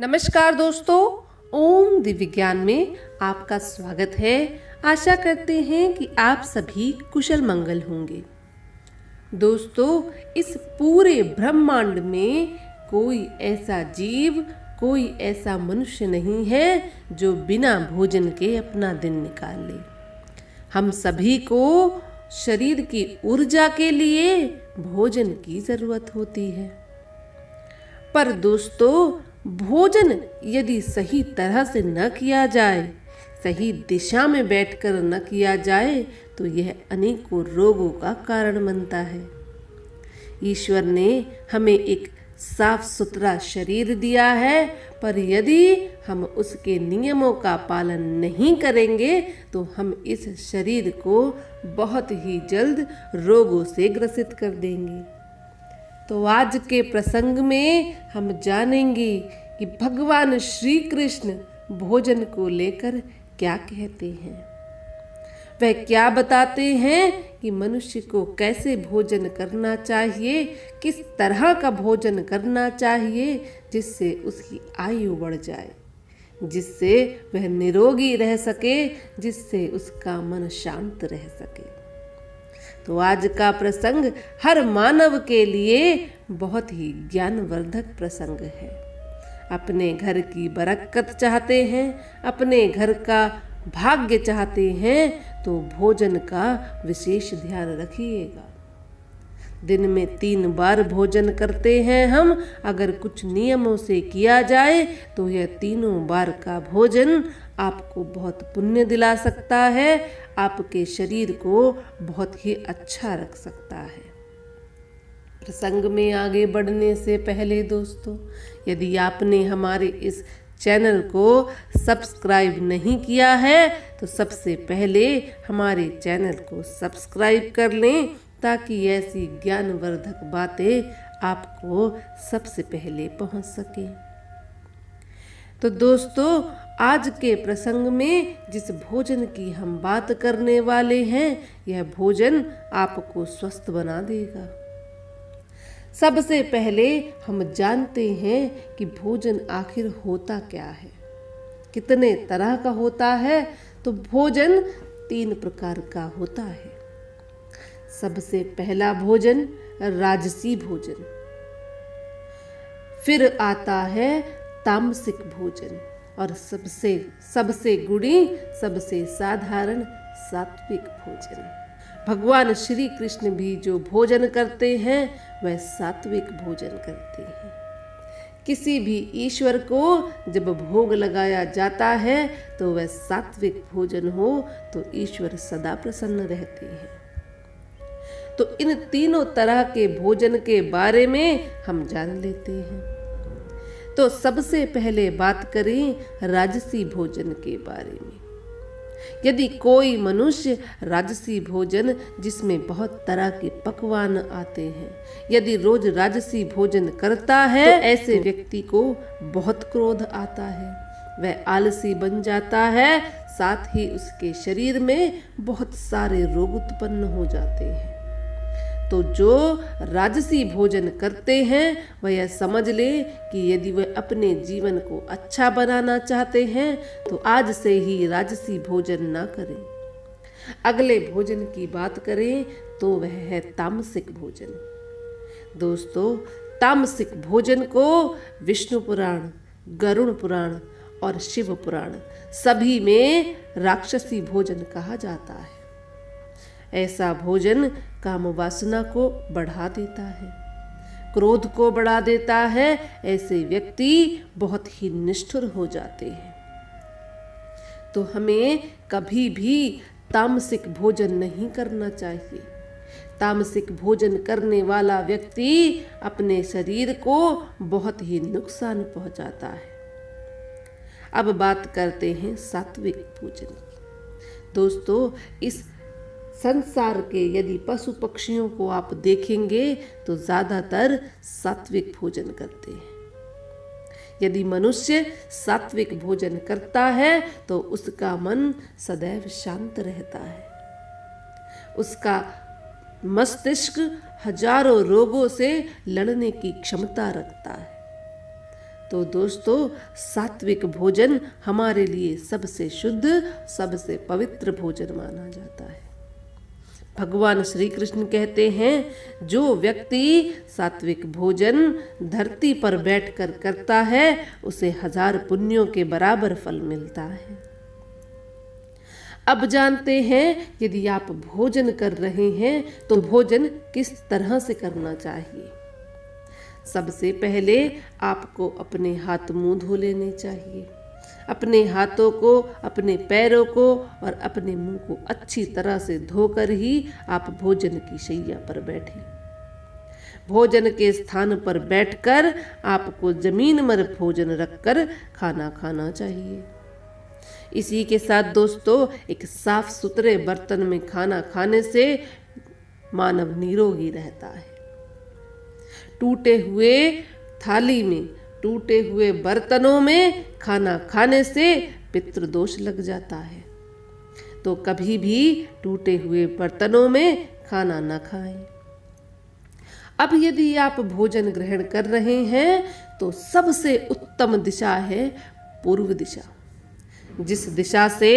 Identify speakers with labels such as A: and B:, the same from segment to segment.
A: नमस्कार दोस्तों, ओम दिव्य विज्ञान में आपका स्वागत है। आशा करते हैं कि आप सभी कुशल मंगल होंगे। दोस्तों, इस पूरे ब्रह्मांड में कोई ऐसा जीव, कोई ऐसा मनुष्य नहीं है जो बिना भोजन के अपना दिन निकाल ले। हम सभी को शरीर की ऊर्जा के लिए भोजन की जरूरत होती है। पर दोस्तों, भोजन यदि सही तरह से न किया जाए, सही दिशा में बैठकर न किया जाए, तो यह अनेकों रोगों का कारण बनता है। ईश्वर ने हमें एक साफ सुथरा शरीर दिया है, पर यदि हम उसके नियमों का पालन नहीं करेंगे तो हम इस शरीर को बहुत ही जल्द रोगों से ग्रसित कर देंगे। तो आज के प्रसंग में हम जानेंगे कि भगवान श्री कृष्ण भोजन को लेकर क्या कहते हैं। वह क्या बताते हैं कि मनुष्य को कैसे भोजन करना चाहिए, किस तरह का भोजन करना चाहिए जिससे उसकी आयु बढ़ जाए, जिससे वह निरोगी रह सके, जिससे उसका मन शांत रह सके। तो आज का प्रसंग हर मानव के लिए बहुत ही ज्ञानवर्धक प्रसंग है। अपने घर की बरकत चाहते हैं, अपने घर का भाग्य चाहते हैं, तो भोजन का विशेष ध्यान रखिएगा। दिन में 3 बार भोजन करते हैं हम, अगर कुछ नियमों से किया जाए तो यह 3 बार का भोजन आपको बहुत पुण्य दिला सकता है, आपके शरीर को बहुत ही अच्छा रख सकता है। प्रसंग में आगे बढ़ने से पहले दोस्तों, यदि आपने हमारे इस चैनल को सब्सक्राइब नहीं किया है तो सबसे पहले हमारे चैनल को सब्सक्राइब कर लें, ताकि ऐसी ज्ञानवर्धक बातें आपको सबसे पहले पहुंच सके। तो दोस्तों, आज के प्रसंग में जिस भोजन की हम बात करने वाले हैं, यह भोजन आपको स्वस्थ बना देगा। सबसे पहले हम जानते हैं कि भोजन आखिर होता क्या है, कितने तरह का होता है। तो भोजन 3 प्रकार का होता है। सबसे पहला भोजन राजसी भोजन, फिर आता है तामसिक भोजन, और सबसे गुणी, सबसे साधारण सात्विक भोजन। भगवान श्री कृष्ण भी जो भोजन करते हैं वह सात्विक भोजन करते हैं। किसी भी ईश्वर को जब भोग लगाया जाता है तो वह सात्विक भोजन हो तो ईश्वर सदा प्रसन्न रहते हैं। तो इन 3 तरह के भोजन के बारे में हम जान लेते हैं। तो सबसे पहले बात करें राजसी भोजन के बारे में। यदि कोई मनुष्य राजसी भोजन, जिसमें बहुत तरह के पकवान आते हैं, यदि रोज राजसी भोजन करता है तो ऐसे व्यक्ति को बहुत क्रोध आता है, वह आलसी बन जाता है, साथ ही उसके शरीर में बहुत सारे रोग उत्पन्न हो जाते हैं। तो जो राजसी भोजन करते हैं वह यह समझ ले कि यदि वह अपने जीवन को अच्छा बनाना चाहते हैं तो आज से ही राजसी भोजन ना करें। अगले भोजन की बात करें तो वह है तामसिक भोजन। दोस्तों, तामसिक भोजन को विष्णु पुराण, गरुड़ पुराण और शिव पुराण सभी में राक्षसी भोजन कहा जाता है। ऐसा भोजन काम वासना को बढ़ा देता है, क्रोध को बढ़ा देता है। ऐसे व्यक्ति बहुत ही निष्ठुर हो जाते हैं। तो हमें कभी भी तामसिक भोजन नहीं करना चाहिए। तामसिक भोजन करने वाला व्यक्ति अपने शरीर को बहुत ही नुकसान पहुंचाता है। अब बात करते हैं सात्विक भोजन की। दोस्तों, इस संसार के यदि पशु पक्षियों को आप देखेंगे तो ज्यादातर सात्विक भोजन करते हैं। यदि मनुष्य सात्विक भोजन करता है तो उसका मन सदैव शांत रहता है, उसका मस्तिष्क हजारों रोगों से लड़ने की क्षमता रखता है। तो दोस्तों, सात्विक भोजन हमारे लिए सबसे शुद्ध, सबसे पवित्र भोजन माना जाता है। भगवान श्री कृष्ण कहते हैं, जो व्यक्ति सात्विक भोजन धरती पर बैठकर करता है उसे 1000 पुण्यों के बराबर फल मिलता है। अब जानते हैं, यदि आप भोजन कर रहे हैं तो भोजन किस तरह से करना चाहिए। सबसे पहले आपको अपने हाथ मुंह धो लेने चाहिए। अपने हाथों को, अपने पैरों को और अपने मुंह को अच्छी तरह से धोकर ही आप भोजन की शैया पर बैठें। भोजन के स्थान पर बैठकर आपको जमीन पर भोजन रखकर खाना खाना चाहिए। इसी के साथ दोस्तों, एक साफ सुथरे बर्तन में खाना खाने से मानव निरोगी रहता है। टूटे हुए थाली में, टूटे हुए बर्तनों में खाना खाने से पितृदोष लग जाता है। तो कभी भी टूटे हुए बर्तनों में खाना न खाएं। अब यदि आप भोजन ग्रहण कर रहे हैं तो सबसे उत्तम दिशा है पूर्व दिशा। जिस दिशा से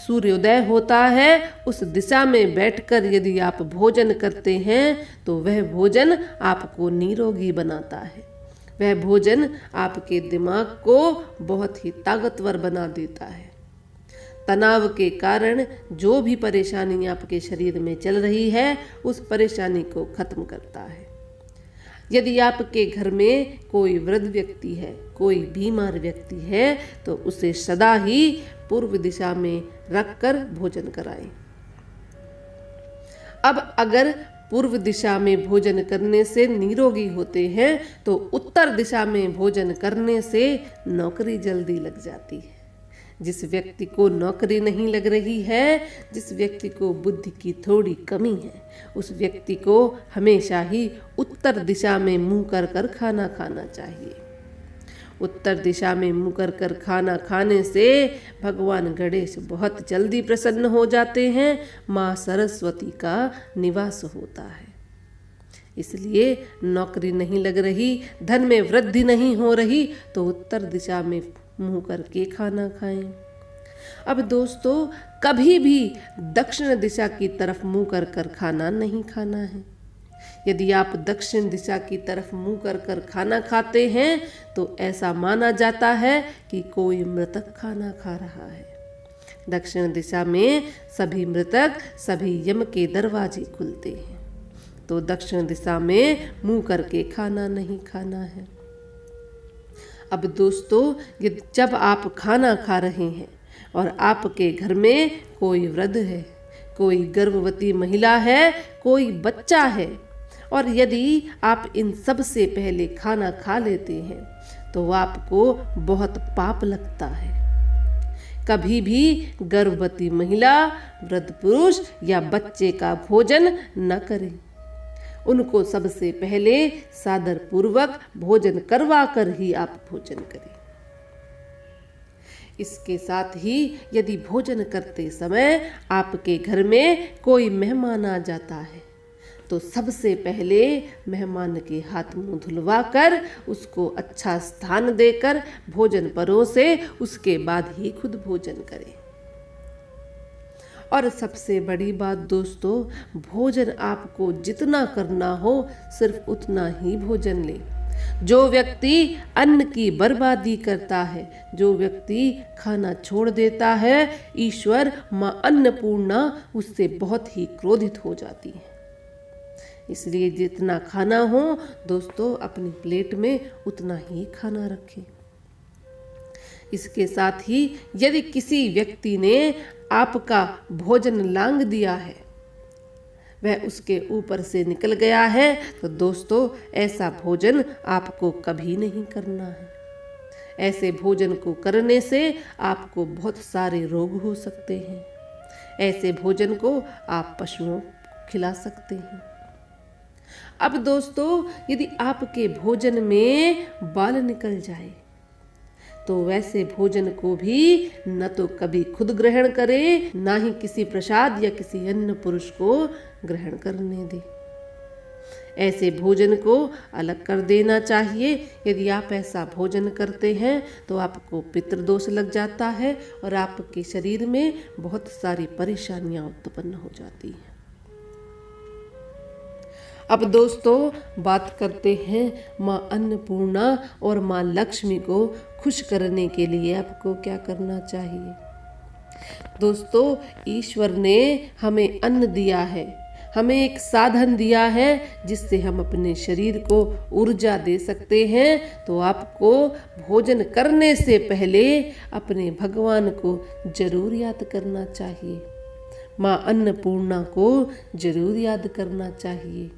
A: सूर्योदय होता है उस दिशा में बैठकर यदि आप भोजन करते हैं तो वह भोजन आपको निरोगी बनाता है। वह भोजन आपके दिमाग को बहुत ही ताकतवर बना देता है। तनाव के कारण जो भी परेशानी आपके शरीर में चल रही है उस परेशानी को खत्म करता है। यदि आपके घर में कोई वृद्ध व्यक्ति है, कोई बीमार व्यक्ति है, तो उसे सदा ही पूर्व दिशा में रखकर भोजन कराएं। अब अगर पूर्व दिशा में भोजन करने से निरोगी होते हैं तो उत्तर दिशा में भोजन करने से नौकरी जल्दी लग जाती है। जिस व्यक्ति को नौकरी नहीं लग रही है, जिस व्यक्ति को बुद्धि की थोड़ी कमी है, उस व्यक्ति को हमेशा ही उत्तर दिशा में मुंह कर कर खाना खाना चाहिए। उत्तर दिशा में मुंह कर कर खाना खाने से भगवान गणेश बहुत जल्दी प्रसन्न हो जाते हैं। माँ सरस्वती का निवास होता है। इसलिए नौकरी नहीं लग रही, धन में वृद्धि नहीं हो रही तो उत्तर दिशा में मुंह करके खाना खाएं। अब दोस्तों, कभी भी दक्षिण दिशा की तरफ मुंह कर कर खाना नहीं खाना है। यदि आप दक्षिण दिशा की तरफ मुंह कर कर खाना खाते हैं तो ऐसा माना जाता है कि कोई मृतक खाना खा रहा है। दक्षिण दिशा में सभी मृतक, सभी यम के दरवाजे खुलते हैं। तो दक्षिण दिशा में मुंह करके खाना नहीं खाना है। अब दोस्तों, जब आप खाना खा रहे हैं और आपके घर में कोई वृद्ध है, कोई गर्भवती महिला है, कोई बच्चा है, और यदि आप इन सब से पहले खाना खा लेते हैं तो आपको बहुत पाप लगता है। कभी भी गर्भवती महिला, वृद्ध पुरुष या बच्चे का भोजन न करें। उनको सबसे पहले सादर पूर्वक भोजन करवा कर ही आप भोजन करें। इसके साथ ही यदि भोजन करते समय आपके घर में कोई मेहमान आ जाता है तो सबसे पहले मेहमान के हाथ मुंह धुलवा कर उसको अच्छा स्थान देकर भोजन परोसे, उसके बाद ही खुद भोजन करें। और सबसे बड़ी बात दोस्तों, भोजन आपको जितना करना हो सिर्फ उतना ही भोजन लें। जो व्यक्ति अन्न की बर्बादी करता है, जो व्यक्ति खाना छोड़ देता है, ईश्वर माँ अन्नपूर्णा उससे बहुत ही क्रोधित हो जाती है। इसलिए जितना खाना हो दोस्तों, अपनी प्लेट में उतना ही खाना रखें। इसके साथ ही यदि किसी व्यक्ति ने आपका भोजन लांघ दिया है, वह उसके ऊपर से निकल गया है, तो दोस्तों ऐसा भोजन आपको कभी नहीं करना है। ऐसे भोजन को करने से आपको बहुत सारे रोग हो सकते हैं। ऐसे भोजन को आप पशुओं को खिला सकते हैं। अब दोस्तों, यदि आपके भोजन में बाल निकल जाए तो वैसे भोजन को भी न तो कभी खुद ग्रहण करे, ना ही किसी प्रसाद या किसी अन्य पुरुष को ग्रहण करने दे। ऐसे भोजन को अलग कर देना चाहिए। यदि आप ऐसा भोजन करते हैं तो आपको पितृदोष लग जाता है और आपके शरीर में बहुत सारी परेशानियां उत्पन्न हो जाती हैं। अब दोस्तों बात करते हैं माँ अन्नपूर्णा और माँ लक्ष्मी को खुश करने के लिए आपको क्या करना चाहिए। दोस्तों, ईश्वर ने हमें अन्न दिया है, हमें एक साधन दिया है जिससे हम अपने शरीर को ऊर्जा दे सकते हैं। तो आपको भोजन करने से पहले अपने भगवान को जरूर याद करना चाहिए, माँ अन्नपूर्णा को जरूर याद करना चाहिए।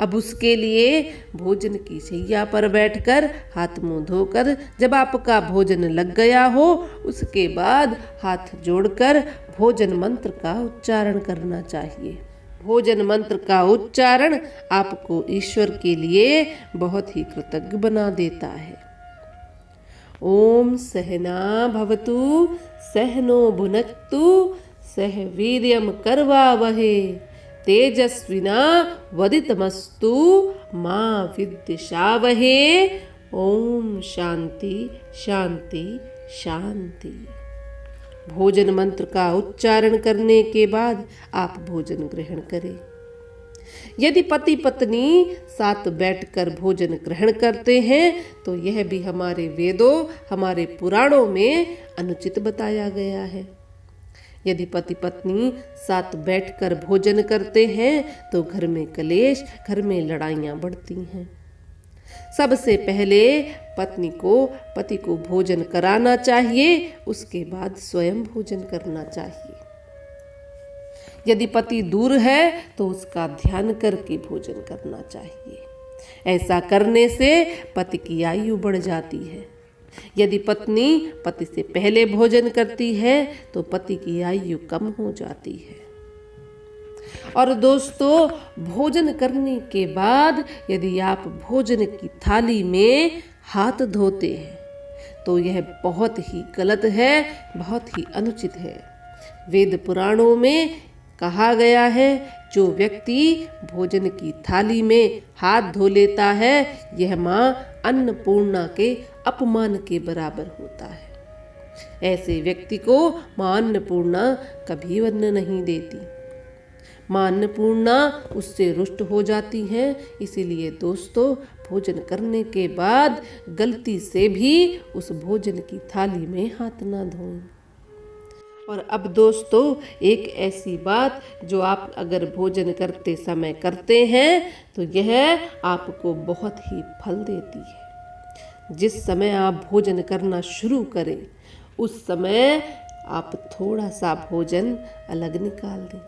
A: अब उसके लिए भोजन की शैया पर बैठकर हाथ मुंह धोकर जब आपका भोजन लग गया हो, उसके बाद हाथ जोड़कर भोजन मंत्र का उच्चारण करना चाहिए। भोजन मंत्र का उच्चारण आपको ईश्वर के लिए बहुत ही कृतज्ञ बना देता है। ओम सहना भवतु सहनो भुनक्तु सह वीर्यम करवावहे तेजस्विना वदितमस्तु मां विद्विषावहे। ओम शांति शांति शांति। भोजन मंत्र का उच्चारण करने के बाद आप भोजन ग्रहण करें। यदि पति पत्नी साथ बैठकर भोजन ग्रहण करते हैं तो यह भी हमारे वेदों, हमारे पुराणों में अनुचित बताया गया है। यदि पति पत्नी साथ बैठकर भोजन करते हैं तो घर में कलेश, घर में लड़ाइयाँ बढ़ती हैं। सबसे पहले पत्नी को पति को भोजन कराना चाहिए, उसके बाद स्वयं भोजन करना चाहिए। यदि पति दूर है तो उसका ध्यान करके भोजन करना चाहिए। ऐसा करने से पति की आयु बढ़ जाती है। यदि पत्नी पति से पहले भोजन करती है तो पति की आयु कम हो जाती है। और दोस्तों, भोजन करने के बाद यदि आप भोजन की थाली में हाथ धोते हैं तो यह बहुत ही गलत है, बहुत ही अनुचित है। वेद पुराणों में कहा गया है, जो व्यक्ति भोजन की थाली में हाथ धो लेता है यह माँ अन्नपूर्णा के अपमान के बराबर होता है। ऐसे व्यक्ति को माँ अन्नपूर्णा कभी अन्न नहीं देती। माँ अन्नपूर्णा उससे रुष्ट हो जाती हैं। इसीलिए दोस्तों, भोजन करने के बाद गलती से भी उस भोजन की थाली में हाथ ना धोएं। और अब दोस्तों, एक ऐसी बात जो आप अगर भोजन करते समय करते हैं तो यह आपको बहुत ही फल देती है। जिस समय आप भोजन करना शुरू करें उस समय आप थोड़ा सा भोजन अलग निकाल दें।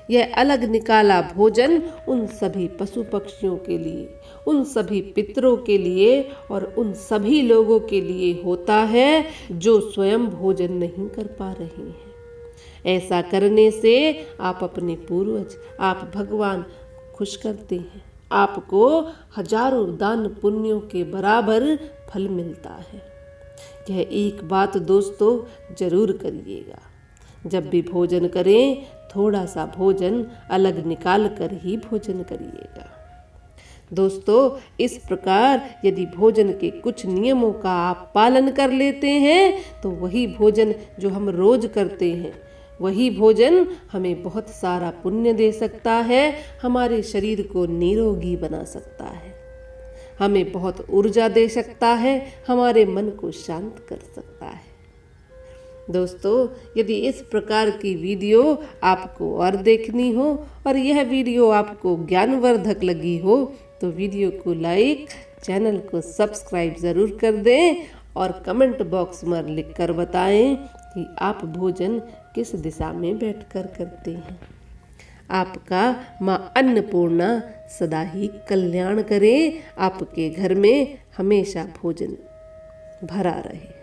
A: यह अलग निकाला भोजन उन सभी पशु पक्षियों के लिए, उन सभी पितरों के लिए और उन सभी लोगों के लिए होता है जो स्वयं भोजन नहीं कर पा रहे हैं। ऐसा करने से आप अपने पूर्वज, आप भगवान खुश करते हैं। आपको हजारों दान पुण्यों के बराबर फल मिलता है। यह एक बात दोस्तों जरूर करिएगा, जब भी भोजन करें थोड़ा सा भोजन अलग निकाल कर ही भोजन करिएगा। दोस्तों, इस प्रकार यदि भोजन के कुछ नियमों का आप पालन कर लेते हैं तो वही भोजन जो हम रोज करते हैं, वही भोजन हमें बहुत सारा पुण्य दे सकता है, हमारे शरीर को निरोगी बना सकता है, हमें बहुत ऊर्जा दे सकता है, हमारे मन को शांत कर सकता है। दोस्तों, यदि इस प्रकार की वीडियो आपको और देखनी हो और यह वीडियो आपको ज्ञानवर्धक लगी हो तो वीडियो को लाइक, चैनल को सब्सक्राइब ज़रूर कर दें और कमेंट बॉक्स में लिखकर बताएं कि आप भोजन किस दिशा में बैठकर करते हैं। आपका माँ अन्नपूर्णा सदा ही कल्याण करे, आपके घर में हमेशा भोजन भरा रहे।